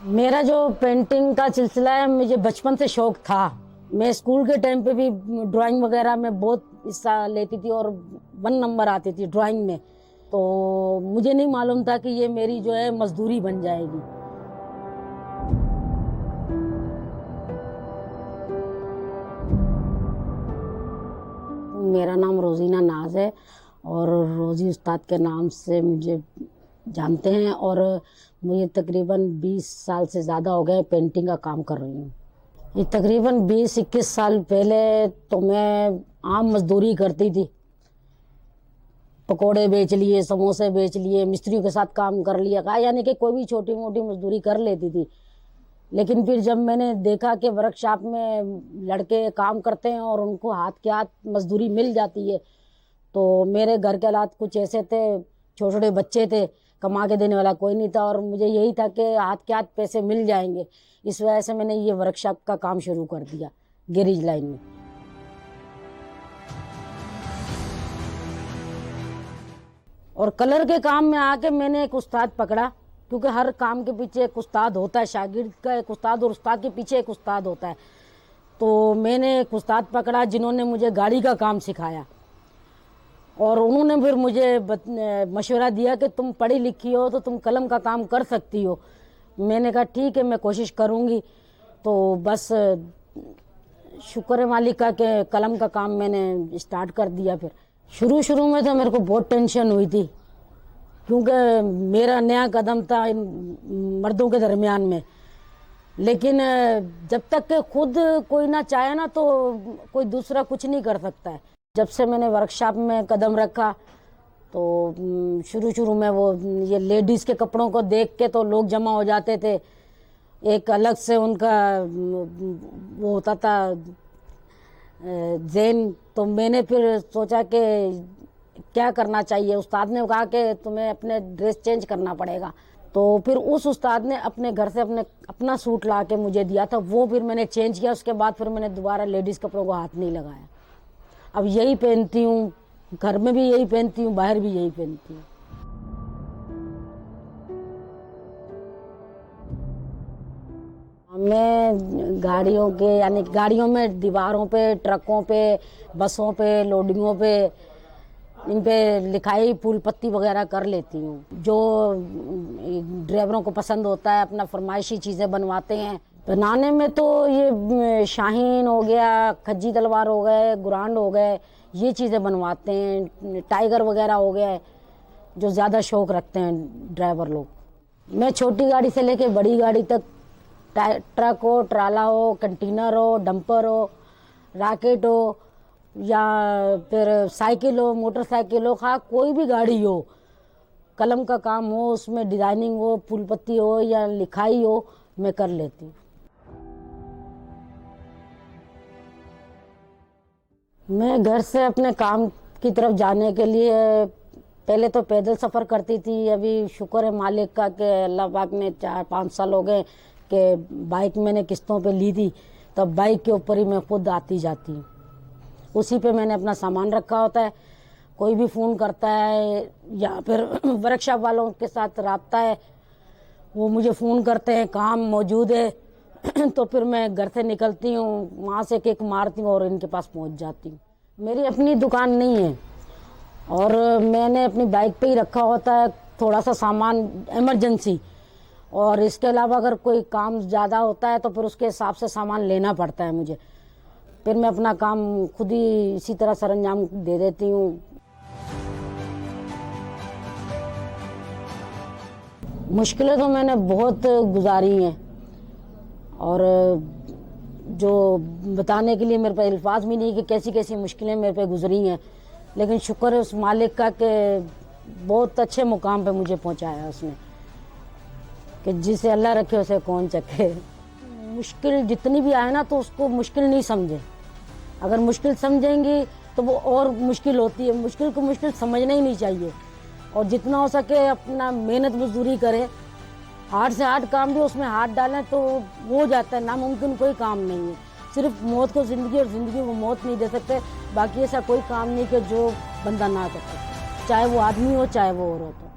मेरा जो पेंटिंग का सिलसिला है, मुझे बचपन से शौक था। मैं स्कूल के टाइम पे भी ड्राइंग वगैरह में बहुत हिस्सा लेती थी और 1 नंबर आती थी ड्राइंग में। तो मुझे नहीं मालूम था कि ये मेरी जो है मजदूरी बन जाएगी। मेरा नाम रोजीना नाज है और रोजी उस्ताद के नाम से मुझे जानते हैं और मुझे तकरीबन 20 साल से ज़्यादा हो गए पेंटिंग का काम कर रही हूँ। ये तकरीबन 20-21 साल पहले तो मैं आम मजदूरी करती थी। पकोड़े बेच लिए, समोसे बेच लिए, मिस्त्रियों के साथ काम कर लिया, यानी कि कोई भी छोटी मोटी मजदूरी कर लेती थी। लेकिन फिर जब मैंने देखा कि वर्कशॉप में लड़के काम करते हैं और उनको हाथ के हाथ मजदूरी मिल जाती है, तो मेरे घर के हालात कुछ ऐसे थे, छोटे छोटे बच्चे थे, कमा के देने वाला कोई नहीं था और मुझे यही था कि हाथ के हाथ पैसे मिल जाएंगे। इस वजह से मैंने ये वर्कशॉप का काम शुरू कर दिया गैरेज लाइन में। और कलर के काम में आके मैंने एक उस्ताद पकड़ा, क्योंकि हर काम के पीछे एक उस्ताद होता है, शागिर्द का एक उस्ताद और उस्ताद के पीछे एक उस्ताद होता है। तो मैंने एक उस्ताद पकड़ा जिन्होंने मुझे गाड़ी का काम सिखाया और उन्होंने फिर मुझे मशवरा दिया कि तुम पढ़ी लिखी हो तो तुम कलम का काम कर सकती हो। मैंने कहा ठीक है, मैं कोशिश करूँगी। तो बस शुक्र है मालिक का कि कलम का काम मैंने स्टार्ट कर दिया। फिर शुरू में तो मेरे को बहुत टेंशन हुई थी, क्योंकि मेरा नया कदम था मर्दों के दरमियान में। लेकिन जब तक कि खुद कोई ना चाहे ना, तो कोई दूसरा कुछ नहीं कर सकता है। जब से मैंने वर्कशॉप में कदम रखा तो शुरू में वो ये लेडीज़ के कपड़ों को देख के तो लोग जमा हो जाते थे। एक अलग से उनका वो होता था ज़हन। तो मैंने फिर सोचा कि क्या करना चाहिए। उस्ताद ने कहा कि तुम्हें अपने ड्रेस चेंज करना पड़ेगा। तो फिर उस उस्ताद ने अपने घर से अपना सूट ला के मुझे दिया था, वो फिर मैंने चेंज किया। उसके बाद फिर मैंने दोबारा लेडीज़ कपड़ों को हाथ नहीं लगाया। अब यही पहनती हूँ, घर में भी यही पहनती हूँ, बाहर भी यही पहनती हूँ। मैं गाड़ियों के यानी गाड़ियों में, दीवारों पे, ट्रकों पे, बसों पे, लोडिंगों पे, इन पे लिखाई फूल पत्ती वगैरह कर लेती हूँ। जो ड्राइवरों को पसंद होता है अपना फरमाइशी चीज़ें बनवाते हैं। बनाने में तो ये शाहीन हो गया, खज्जी तलवार हो गए, गुरांड हो गए, ये चीज़ें बनवाते हैं। टाइगर वगैरह हो गया, जो ज़्यादा शौक़ रखते हैं ड्राइवर लोग। मैं छोटी गाड़ी से लेके बड़ी गाड़ी तक, ट्रक हो, ट्राला हो, कंटेनर हो, डंपर हो, रॉकेट हो या फिर साइकिल हो, मोटरसाइकिल हो, हाँ कोई भी गाड़ी हो, कलम का काम हो, उसमें डिज़ाइनिंग हो, फूल पत्ती हो या लिखाई हो, मैं कर लेती हूँ। मैं घर से अपने काम की तरफ जाने के लिए पहले तो पैदल सफ़र करती थी। अभी शुक्र है मालिक का कि अल्लाह पाक ने 4-5 साल हो गए कि बाइक मैंने किस्तों पे ली थी, तब बाइक के ऊपर ही मैं खुद आती जाती हूँ। उसी पे मैंने अपना सामान रखा होता है। कोई भी फ़ोन करता है या फिर वर्कशॉप वालों के साथ राब्ता है, वो मुझे फ़ोन करते हैं काम मौजूद है तो फिर मैं घर से निकलती हूँ, वहाँ से किक मारती हूँ और इनके पास पहुँच जाती हूँ। मेरी अपनी दुकान नहीं है और मैंने अपनी बाइक पे ही रखा होता है थोड़ा सा सामान इमरजेंसी, और इसके अलावा अगर कोई काम ज़्यादा होता है तो फिर उसके हिसाब से सामान लेना पड़ता है मुझे। फिर मैं अपना काम खुद ही इसी तरह सरंजाम दे देती हूँ। मुश्किलें तो मैंने बहुत गुजारी हैं और जो बताने के लिए मेरे पे अल्फाज भी नहीं कि कैसी कैसी मुश्किलें मेरे पे गुजरी हैं। लेकिन शुक्र है उस मालिक का कि बहुत अच्छे मुकाम पे मुझे पहुंचाया उसने, कि जिसे अल्लाह रखे उसे कौन चखे। मुश्किल जितनी भी आए ना तो उसको मुश्किल नहीं समझे। अगर मुश्किल समझेंगी तो वो और मुश्किल होती है। मुश्किल को मुश्किल समझना ही नहीं चाहिए और जितना हो सके अपना मेहनत मजदूरी करें। हार्ड से हार्ड काम भी उसमें हाथ डालें तो हो जाता है। नामुमकिन कोई काम नहीं है। सिर्फ मौत को ज़िंदगी और ज़िंदगी को मौत नहीं दे सकते। बाकी ऐसा कोई काम नहीं कि जो बंदा ना कर सके, चाहे वो आदमी हो चाहे वो औरत हो।